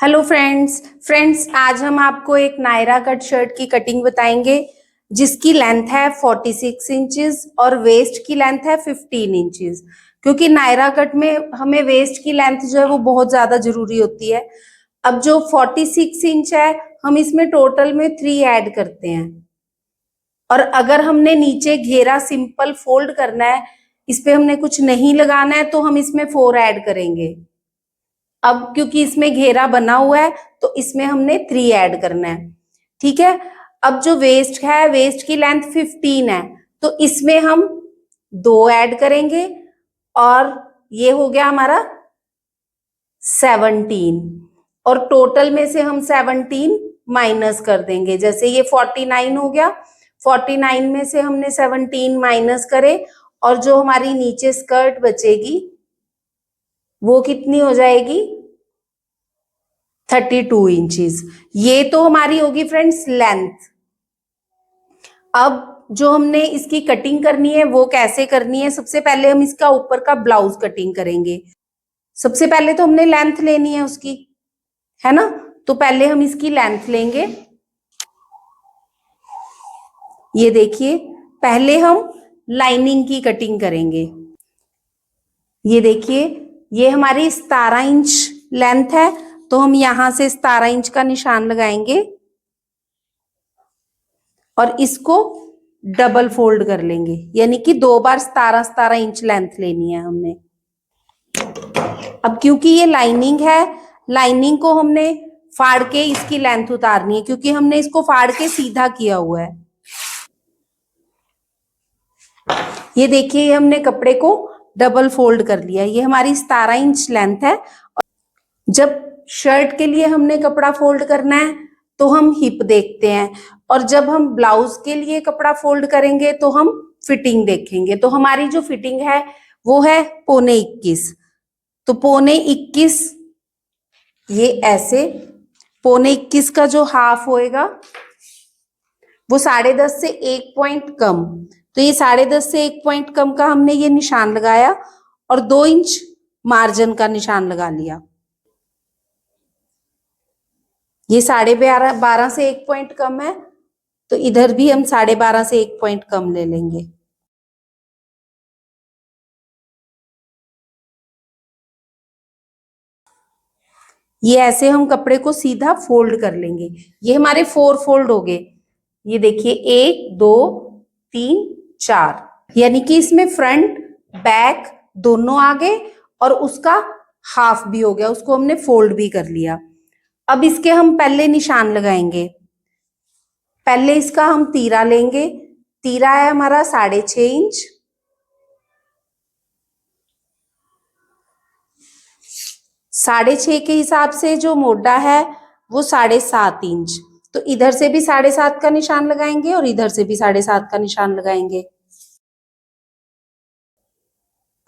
Hello friends आज हम आपको एक नायरा कट शर्ट की कटिंग बताएंगे जिसकी लेंथ है 46 इंचेस और वेस्ट की लेंथ है 15 इंचेस। क्योंकि नायरा कट में हमें वेस्ट की लेंथ जो है वो बहुत ज्यादा जरूरी होती है। अब जो 46 इंच है हम इसमें टोटल में 3 ऐड करते हैं, और अगर हमने नीचे घेरा सिंपल फोल्ड करना है, इस पे हमने कुछ नहीं लगाना है, तो हम इसमें 4 ऐड करेंगे। अब क्योंकि इसमें घेरा बना हुआ है तो इसमें हमने 3 ऐड करना है, ठीक है। अब जो वेस्ट है, वेस्ट की लेंथ 15 है, तो इसमें हम 2 ऐड करेंगे और ये हो गया हमारा 17, और टोटल में से हम 17 माइनस कर देंगे। जैसे ये 49 हो गया, 49 में से हमने 17 माइनस करे, और जो हमारी नीचे स्कर्ट बचेगी वो कितनी हो जाएगी, 32 इंचेस। ये तो हमारी होगी फ्रेंड्स लेंथ। अब जो हमने इसकी कटिंग करनी है वो कैसे करनी है, सबसे पहले हम इसका ऊपर का ब्लाउज कटिंग करेंगे। सबसे पहले तो हमने लेंथ लेनी है उसकी, है ना। तो पहले हम इसकी लेंथ लेंगे। ये देखिए, पहले हम लाइनिंग की कटिंग करेंगे। ये देखिए, ये हमारी 17 इंच लेंथ है, तो हम यहां से 17 इंच का निशान लगाएंगे और इसको डबल फोल्ड कर लेंगे, यानी कि 2 बार 17 इंच लेंथ लेनी है हमने। अब क्योंकि ये लाइनिंग है, लाइनिंग को हमने फाड़ के इसकी लेंथ उतारनी है, क्योंकि हमने इसको फाड़ के सीधा किया हुआ है। ये देखिए, हमने कपड़े को डबल फोल्ड कर लिया। ये हमारी 17 इंच लेंथ है। जब शर्ट के लिए हमने कपड़ा फोल्ड करना है तो हम हिप देखते हैं, और जब हम ब्लाउज के लिए कपड़ा फोल्ड करेंगे तो हम फिटिंग देखेंगे। तो हमारी जो फिटिंग है वो है 21.25। तो 21.25 ये ऐसे, 21.25 का जो हाफ होएगा वो 10.5 से 1 पॉइंट कम। तो ये 10.5 से 1 पॉइंट कम का हमने ये निशान लगाया और 2 इंच मार्जिन का निशान लगा लिया। ये 12.5 से 1 पॉइंट कम है, तो इधर भी हम 12.5 से 1 पॉइंट कम ले लेंगे। ये ऐसे हम कपड़े को सीधा फोल्ड कर लेंगे। ये हमारे 4 फोल्ड हो गए। ये देखिए, 1 2 3 4, यानी कि इसमें फ्रंट बैक दोनों आ गए और उसका हाफ भी हो गया, उसको हमने फोल्ड भी कर लिया। अब इसके हम पहले निशान लगाएंगे। पहले इसका हम तीरा लेंगे। तीरा है हमारा 6.5 इंच। 6.5 के हिसाब से जो मोटा है वो 7.5 इंच। तो इधर से भी 7.5 का निशान लगाएंगे और इधर से भी 7.5 का निशान लगाएंगे,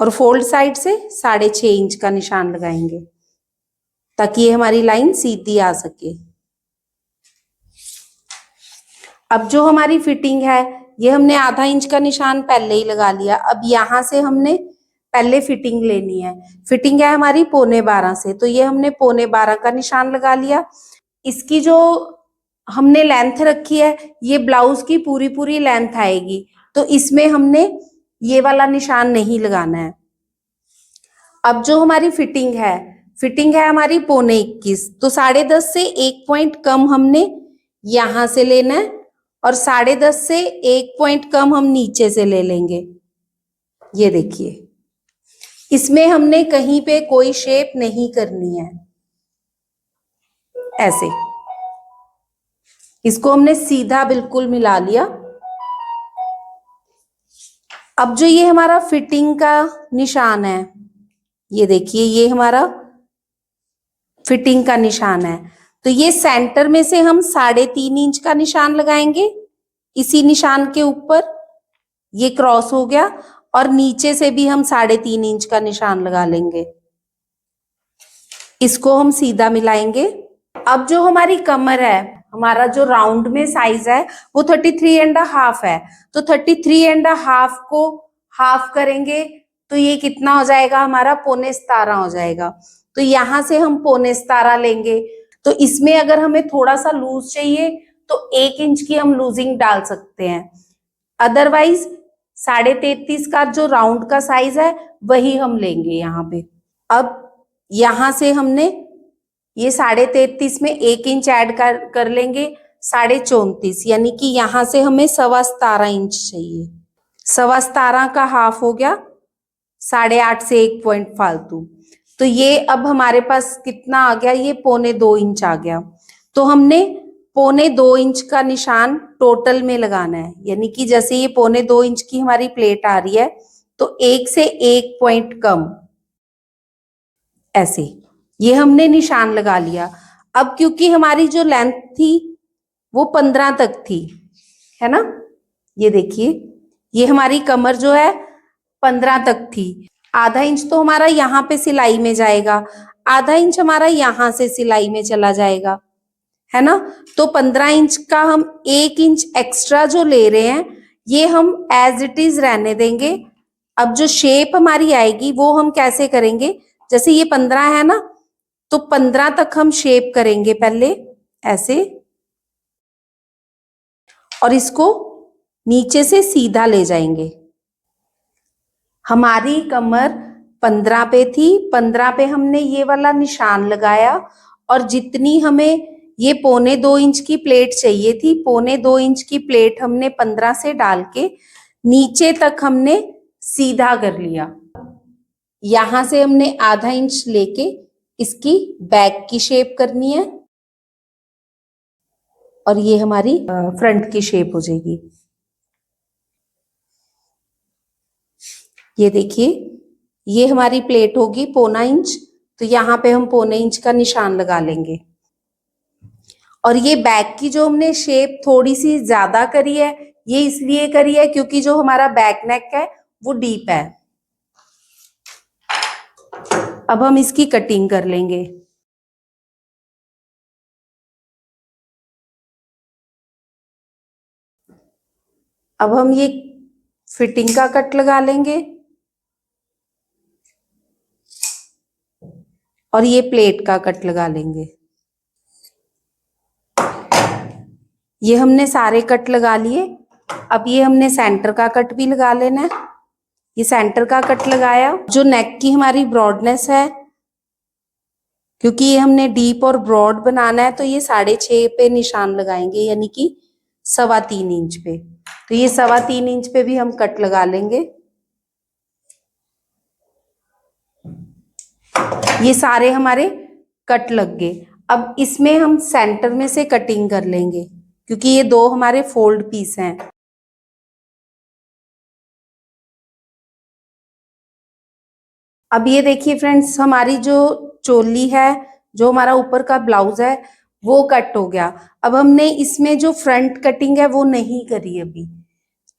और फोल्ड साइड से 6.5 इंच का निशान लगाएंगे, ताकि ये हमारी लाइन सीधी आ सके। अब जो हमारी फिटिंग है, ये हमने आधा इंच का निशान पहले ही लगा लिया। अब यहां से हमने पहले फिटिंग लेनी है। फिटिंग है हमारी 11.25 से, तो ये हमने 11.25 का निशान लगा लिया। इसकी जो हमने लेंथ रखी है, ये ब्लाउज की पूरी पूरी लेंथ आएगी, तो इसमें हमने ये वाला निशान नहीं लगाना है। अब जो हमारी फिटिंग है हमारी 21.25, तो 10.5 से 1 पॉइंट कम हमने यहां से लेना है, और 10.5 से 1 पॉइंट कम हम नीचे से ले लेंगे। ये देखिए, इसमें हमने कहीं पे कोई शेप नहीं करनी है। ऐसे इसको हमने सीधा बिल्कुल मिला लिया। अब जो ये हमारा फिटिंग का निशान है, ये देखिए, ये हमारा फिटिंग का निशान है। तो ये सेंटर में से हम 3.5 इंच का निशान लगाएंगे। इसी निशान के ऊपर ये क्रॉस हो गया, और नीचे से भी हम 3.5 इंच का निशान लगा लेंगे। इसको हम सीधा मिलाएंगे। अब जो हमारी कमर है, हमारा जो राउंड में साइज है वो 33.5 है। तो 33.5 को हाफ करेंगे तो ये कितना हो जाएगा, हमारा 17.25 हो जाएगा। तो यहां से हम 17.25 लेंगे। तो इसमें अगर हमें थोड़ा सा लूज चाहिए तो 1 इंच की हम लूजिंग डाल सकते हैं, अदरवाइज 33.5 का जो राउंड का साइज है वही हम लेंगे यहाँ पे। अब यहां से हमने ये 33.5 में 1 इंच ऐड कर लेंगे, 34.5, यानी कि यहां से हमें 17.25 इंच चाहिए। 17.25 का हाफ हो गया 8.5 से 1 पॉइंट फालतू, तो ये अब हमारे पास कितना आ गया, ये 1.25 इंच आ गया। तो हमने 1.25 इंच का निशान टोटल में लगाना है, यानी कि जैसे ये 1.25 इंच की हमारी प्लेट आ रही है तो 1 से 1 पॉइंट कम, ऐसे ये हमने निशान लगा लिया। अब क्योंकि हमारी जो लेंथ थी वो 15 तक थी, है ना, ये देखिए ये हमारी कमर जो है 15 तक थी। आधा इंच तो हमारा यहाँ पे सिलाई में जाएगा, आधा इंच हमारा यहाँ से सिलाई में चला जाएगा, है ना। तो 15 इंच का हम 1 इंच एक्स्ट्रा जो ले रहे हैं ये हम एज इट इज रहने देंगे। अब जो शेप हमारी आएगी वो हम कैसे करेंगे, जैसे ये 15 है ना, तो 15 तक हम शेप करेंगे पहले ऐसे, और इसको नीचे से सीधा ले जाएंगे। हमारी कमर 15 पे थी, 15 पे हमने ये वाला निशान लगाया, और जितनी हमें ये 1.25 इंच की प्लेट चाहिए थी, 1.25 इंच की प्लेट हमने 15 से डाल के नीचे तक हमने सीधा कर लिया। यहां से हमने आधा इंच लेके इसकी बैक की शेप करनी है, और ये हमारी फ्रंट की शेप हो जाएगी। ये देखिए ये हमारी प्लेट होगी 1.25 इंच, तो यहाँ पे हम 1.25 इंच का निशान लगा लेंगे। और ये बैक की जो हमने शेप थोड़ी सी ज्यादा करी है, ये इसलिए करी है क्योंकि जो हमारा बैक नेक है वो डीप है। अब हम इसकी कटिंग कर लेंगे। अब हम ये फिटिंग का कट लगा लेंगे, और ये प्लेट का कट लगा लेंगे। ये हमने सारे कट लगा लिए। अब ये हमने सेंटर का कट भी लगा लेना है। ये सेंटर का कट लगाया। जो नेक की हमारी ब्रॉडनेस है, क्योंकि ये हमने डीप और ब्रॉड बनाना है, तो ये 6.5 पे निशान लगाएंगे, यानी कि 3.25 इंच पे। तो ये 3.25 इंच पे भी हम कट लगा लेंगे। ये सारे हमारे कट लग गए। अब इसमें हम सेंटर में से कटिंग कर लेंगे, क्योंकि ये दो हमारे फोल्ड पीस हैं। अब ये देखिए फ्रेंड्स, हमारी जो चोली है, जो हमारा ऊपर का ब्लाउज है, वो कट हो गया। अब हमने इसमें जो फ्रंट कटिंग है वो नहीं करी अभी।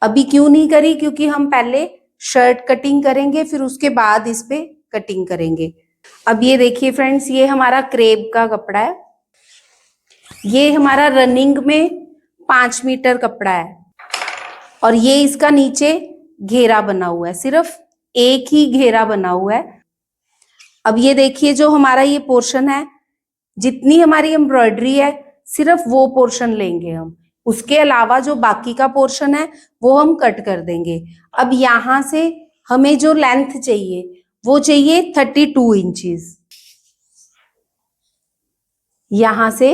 अभी क्यों नहीं करी, क्योंकि हम पहले शर्ट कटिंग करेंगे, फिर उसके बाद इस पे कटिंग करेंगे। अब ये देखिए फ्रेंड्स, ये हमारा क्रेप का कपड़ा है। ये हमारा रनिंग में 5 मीटर कपड़ा है, और ये इसका नीचे घेरा बना हुआ है, सिर्फ एक ही घेरा बना हुआ है। अब ये देखिए जो हमारा ये पोर्शन है, जितनी हमारी एम्ब्रॉयडरी है सिर्फ वो पोर्शन लेंगे हम, उसके अलावा जो बाकी का पोर्शन है वो हम कट कर देंगे। अब यहां से हमें जो लेंथ चाहिए वो चाहिए 32 इंचेस। यहां से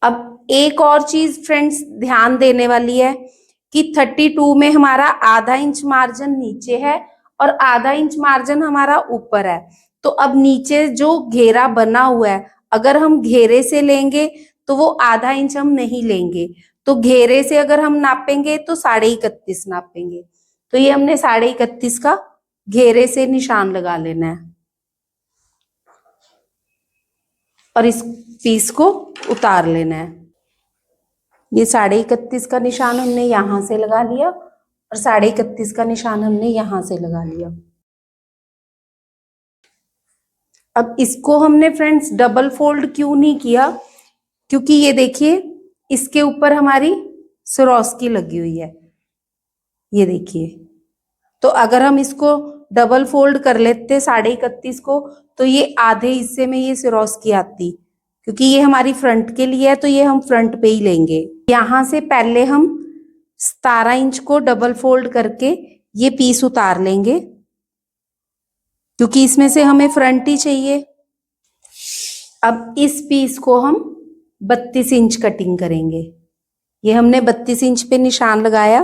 अब एक और चीज फ्रेंड्स ध्यान देने वाली है कि 32 में हमारा आधा इंच मार्जिन नीचे है और आधा इंच मार्जिन हमारा ऊपर है। तो अब नीचे जो घेरा बना हुआ है, अगर हम घेरे से लेंगे तो वो आधा इंच हम नहीं लेंगे, तो घेरे से अगर हम नापेंगे तो 31.5 नापेंगे। तो ये हमने 31.5 का घेरे से निशान लगा लेना है, और इस पीस को उतार लेना है। ये 31.5 का निशान हमने यहां से लगा लिया, और 31.5 का निशान हमने यहां से लगा लिया। अब इसको हमने फ्रेंड्स डबल फोल्ड क्यों नहीं किया, क्योंकि ये देखिए इसके ऊपर हमारी सरोस्की लगी हुई है, ये देखिए। तो अगर हम इसको डबल फोल्ड कर लेते 31.5 को, तो ये आधे हिस्से में ये सिरोस्की आती, क्योंकि ये हमारी फ्रंट के लिए है तो ये हम फ्रंट पे ही लेंगे। यहाँ से पहले हम 17 इंच को डबल फोल्ड करके ये पीस उतार लेंगे, क्योंकि इसमें से हमें फ्रंट ही चाहिए। अब इस पीस को हम 32 इंच कटिंग करेंगे। ये हमने 32 इंच पे निशान लगाया।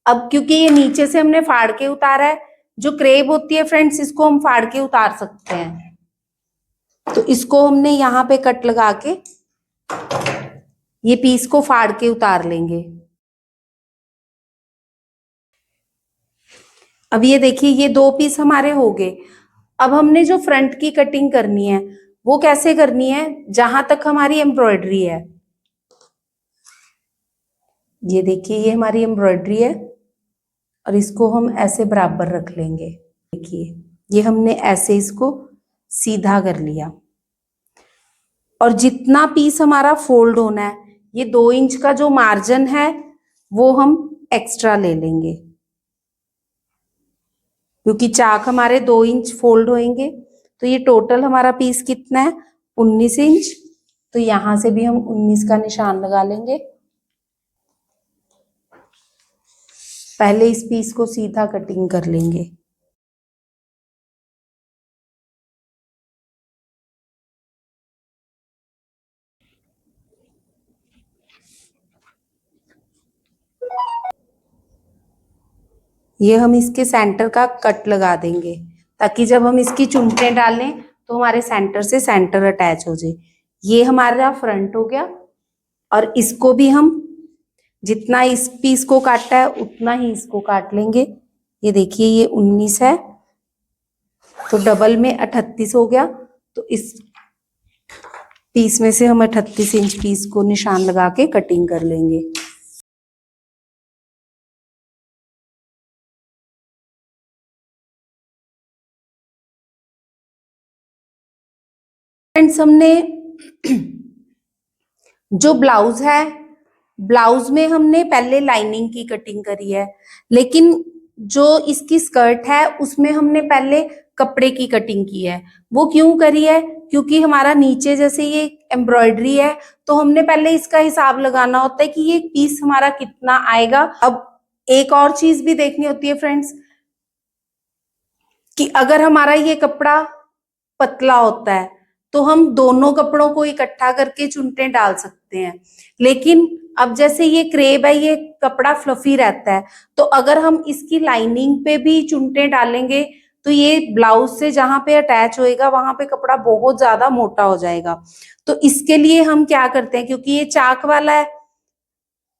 अब क्योंकि ये नीचे से हमने फाड़ के उतारा है, जो क्रेब होती है फ्रेंड्स, इसको हम फाड़ के उतार सकते हैं, तो इसको हमने यहाँ पे कट लगा के ये पीस को फाड़ के उतार लेंगे। अब ये देखिए, ये 2 पीस हमारे हो गए। अब हमने जो फ्रंट की कटिंग करनी है वो कैसे करनी है, जहां तक हमारी एम्ब्रॉयडरी है, ये देखिए ये हमारी एम्ब्रॉयडरी है, और इसको हम ऐसे बराबर रख लेंगे। देखिए ये हमने ऐसे इसको सीधा कर लिया, और जितना पीस हमारा फोल्ड होना है, ये 2 इंच का जो मार्जिन है वो हम एक्स्ट्रा ले लेंगे, क्योंकि चाक हमारे 2 इंच फोल्ड होंगे। तो ये टोटल हमारा पीस कितना है, 19 इंच। तो यहां से भी हम 19 का निशान लगा लेंगे। पहले इस पीस को सीधा कटिंग कर लेंगे। ये हम इसके सेंटर का कट लगा देंगे, ताकि जब हम इसकी चुनटें डालें तो हमारे सेंटर से सेंटर अटैच हो जाए। ये हमारा फ्रंट हो गया, और इसको भी हम जितना इस पीस को काटा है उतना ही इसको काट लेंगे। ये देखिए ये 19 है, तो डबल में 38 हो गया। तो इस पीस में से हम 38 इंच पीस को निशान लगा के कटिंग कर लेंगे। फ्रेंड्स, हमने जो ब्लाउज है, ब्लाउज में हमने पहले लाइनिंग की कटिंग करी है, लेकिन जो इसकी स्कर्ट है उसमें हमने पहले कपड़े की कटिंग की है। वो क्यों करी है, क्योंकि हमारा नीचे जैसे ये एम्ब्रॉयडरी है, तो हमने पहले इसका हिसाब लगाना होता है कि ये पीस हमारा कितना आएगा। अब एक और चीज भी देखनी होती है फ्रेंड्स, कि अगर हमारा ये कपड़ा पतला होता है तो हम दोनों कपड़ों को इकट्ठा करके चुनटें डाल सकते हैं, लेकिन अब जैसे ये क्रेब है, ये कपड़ा फ्लफी रहता है, तो अगर हम इसकी लाइनिंग पे भी चुनटें डालेंगे तो ये ब्लाउज से जहां पे अटैच होएगा वहां पे कपड़ा बहुत ज्यादा मोटा हो जाएगा। तो इसके लिए हम क्या करते हैं, क्योंकि ये चाक वाला है,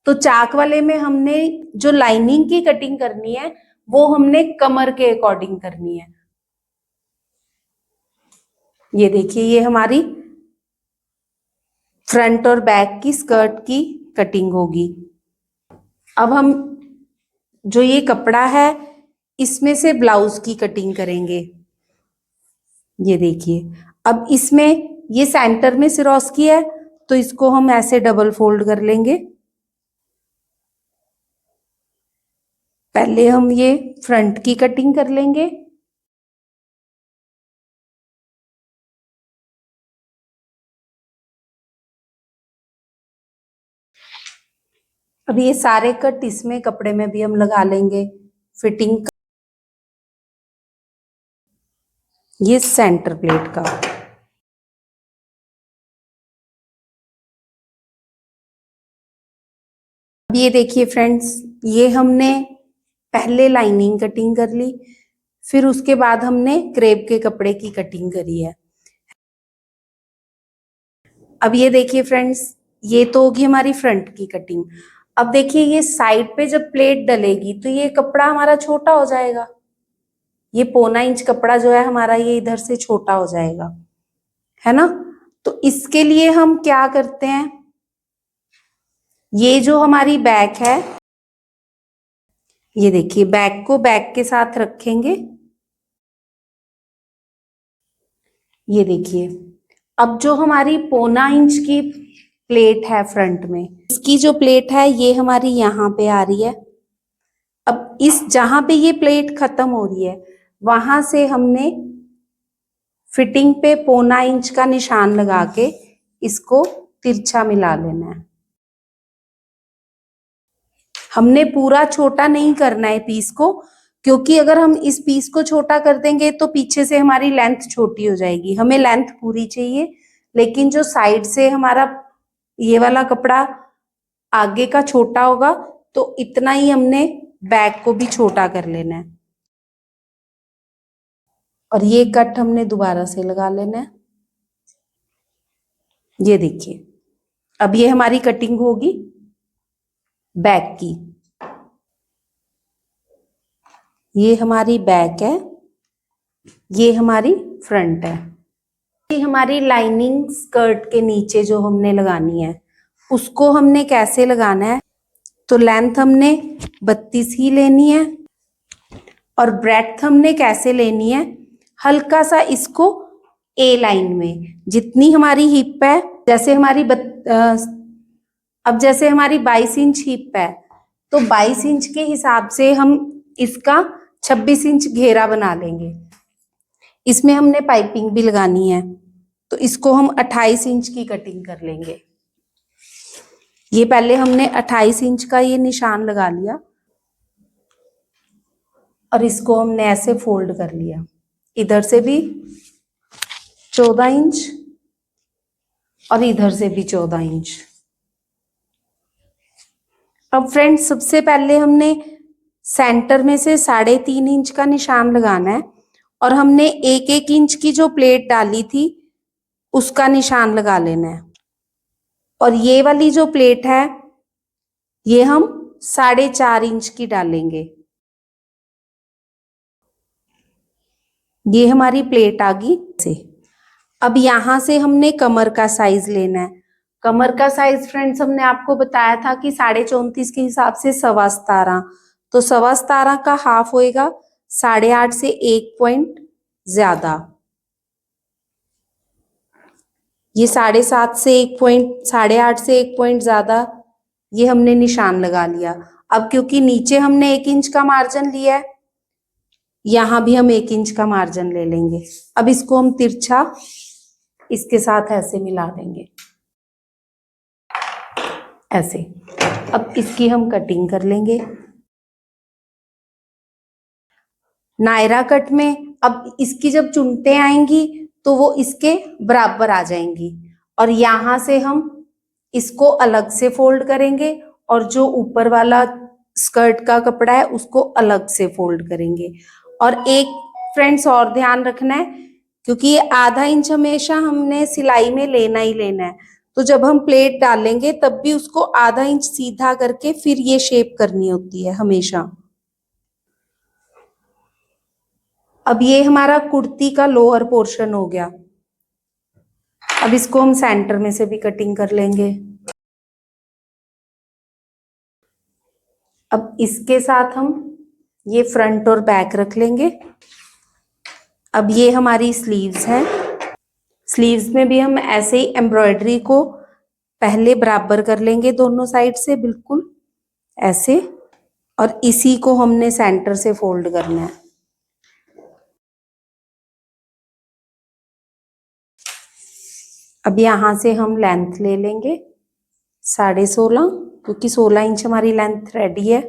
तो चाक वाले में हमने जो लाइनिंग की कटिंग करनी है वो हमने कमर के अकॉर्डिंग करनी है। ये देखिए ये हमारी फ्रंट और बैक की स्कर्ट की कटिंग होगी। अब हम जो ये कपड़ा है इसमें से ब्लाउज की कटिंग करेंगे। ये देखिए, अब इसमें ये सेंटर में सिरोस्की है, तो इसको हम ऐसे डबल फोल्ड कर लेंगे। पहले हम ये फ्रंट की कटिंग कर लेंगे। अब ये सारे कट इसमें कपड़े में भी हम लगा लेंगे फिटिंग। ये सेंटर प्लेट का। अब ये देखिए फ्रेंड्स, ये हमने पहले लाइनिंग कटिंग कर ली, फिर उसके बाद हमने क्रेप के कपड़े की कटिंग करी है। अब ये देखिए फ्रेंड्स, ये तो होगी हमारी फ्रंट की कटिंग। अब देखिए ये साइड पे जब प्लेट डलेगी तो ये कपड़ा हमारा छोटा हो जाएगा। ये 1.25 इंच कपड़ा जो है हमारा, ये इधर से छोटा हो जाएगा, है ना। तो इसके लिए हम क्या करते हैं, ये जो हमारी बैक है, ये देखिए बैक को बैक के साथ रखेंगे। ये देखिए, अब जो हमारी 1.25 इंच की प्लेट है फ्रंट में, इसकी जो प्लेट है ये हमारी यहाँ पे आ रही है। अब इस जहां पे ये प्लेट खत्म हो रही है वहां से हमने फिटिंग पे 1.25 इंच का निशान लगा के इसको तिरछा मिला लेना है। हमने पूरा छोटा नहीं करना है पीस को, क्योंकि अगर हम इस पीस को छोटा कर देंगे तो पीछे से हमारी लेंथ छोटी हो जाएगी। हमें लेंथ पूरी चाहिए, लेकिन जो साइड से हमारा ये वाला कपड़ा आगे का छोटा होगा तो इतना ही हमने बैक को भी छोटा कर लेना है। और ये कट हमने दोबारा से लगा लेना है। ये देखिए, अब ये हमारी कटिंग होगी बैक की। ये हमारी बैक है, ये हमारी फ्रंट है। ये हमारी लाइनिंग स्कर्ट के नीचे जो हमने लगानी है उसको हमने कैसे लगाना है, तो लेंथ हमने 32 ही लेनी है और ब्रेड्थ हमने कैसे लेनी है, हल्का सा इसको ए लाइन में, जितनी हमारी हिप है, जैसे हमारी अब जैसे हमारी 22 इंच हिप है तो 22 इंच के हिसाब से हम इसका 26 इंच घेरा बना लेंगे। इसमें हमने पाइपिंग भी लगानी है तो इसको हम 28 इंच की कटिंग कर लेंगे। ये पहले हमने 28 इंच का ये निशान लगा लिया और इसको हमने ऐसे फोल्ड कर लिया। इधर से भी 14 इंच और इधर से भी 14 इंच। अब फ्रेंड्स, सबसे पहले हमने सेंटर में से 3.5 इंच का निशान लगाना है और हमने 1-1 इंच की जो प्लेट डाली थी उसका निशान लगा लेना है। और ये वाली जो प्लेट है ये हम 4.5 इंच की डालेंगे। ये हमारी प्लेट आ गई से। अब यहां से हमने कमर का साइज लेना है। कमर का साइज फ्रेंड्स हमने आपको बताया था कि 34.5 के हिसाब से 17.25, तो 17.25 का हाफ होएगा 8.5 से 1 पॉइंट ज्यादा। ये 7.5 से 1 पॉइंट, 8.5 से 1 पॉइंट ज्यादा, ये हमने निशान लगा लिया। अब क्योंकि नीचे हमने 1 इंच का मार्जिन लिया है, यहां भी हम 1 इंच का मार्जिन ले लेंगे। अब इसको हम तिरछा इसके साथ ऐसे मिला देंगे, ऐसे। अब इसकी हम कटिंग कर लेंगे। नायरा कट में अब इसकी जब चुनटें आएंगी तो वो इसके बराबर आ जाएंगी और यहां से हम इसको अलग से फोल्ड करेंगे और जो ऊपर वाला स्कर्ट का कपड़ा है उसको अलग से फोल्ड करेंगे। और एक फ्रेंड्स और ध्यान रखना है, क्योंकि ये आधा इंच हमेशा हमने सिलाई में लेना ही लेना है, तो जब हम प्लेट डालेंगे तब भी उसको आधा इंच सीधा करके फिर ये शेप करनी होती है हमेशा। अब ये हमारा कुर्ती का लोअर पोर्शन हो गया। अब इसको हम सेंटर में से भी कटिंग कर लेंगे। अब इसके साथ हम ये फ्रंट और बैक रख लेंगे। अब ये हमारी स्लीव्स है। स्लीव्स में भी हम ऐसे ही एम्ब्रॉयडरी को पहले बराबर कर लेंगे दोनों साइड से, बिल्कुल ऐसे, और इसी को हमने सेंटर से फोल्ड करना है। अब यहां से हम लेंथ ले लेंगे 16.5, क्योंकि 16 इंच हमारी लेंथ रेडी है।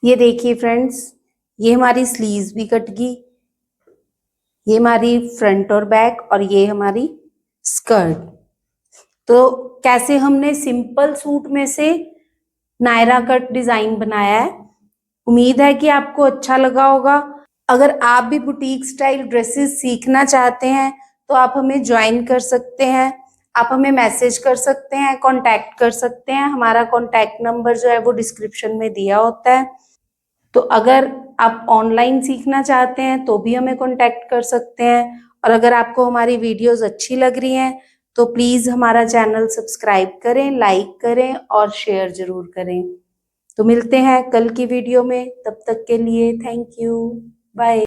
ये देखिए फ्रेंड्स, ये हमारी स्लीव्स भी कट गई, ये हमारी फ्रंट और बैक, और ये हमारी स्कर्ट। तो कैसे हमने सिंपल सूट में से नायरा कट डिजाइन बनाया है। उम्मीद है कि आपको अच्छा लगा होगा। अगर आप भी बुटीक स्टाइल ड्रेसेस सीखना चाहते हैं तो आप हमें ज्वाइन कर सकते हैं। आप हमें मैसेज कर सकते हैं, कांटेक्ट कर सकते हैं। हमारा कांटेक्ट नंबर जो है वो डिस्क्रिप्शन में दिया होता है। तो अगर आप ऑनलाइन सीखना चाहते हैं तो भी हमें कांटेक्ट कर सकते हैं। और अगर आपको हमारी वीडियोस अच्छी लग रही हैं तो प्लीज हमारा चैनल सब्सक्राइब करें, लाइक करें और शेयर जरूर करें। तो मिलते हैं कल की वीडियो में, तब तक के लिए थैंक यू, बाय।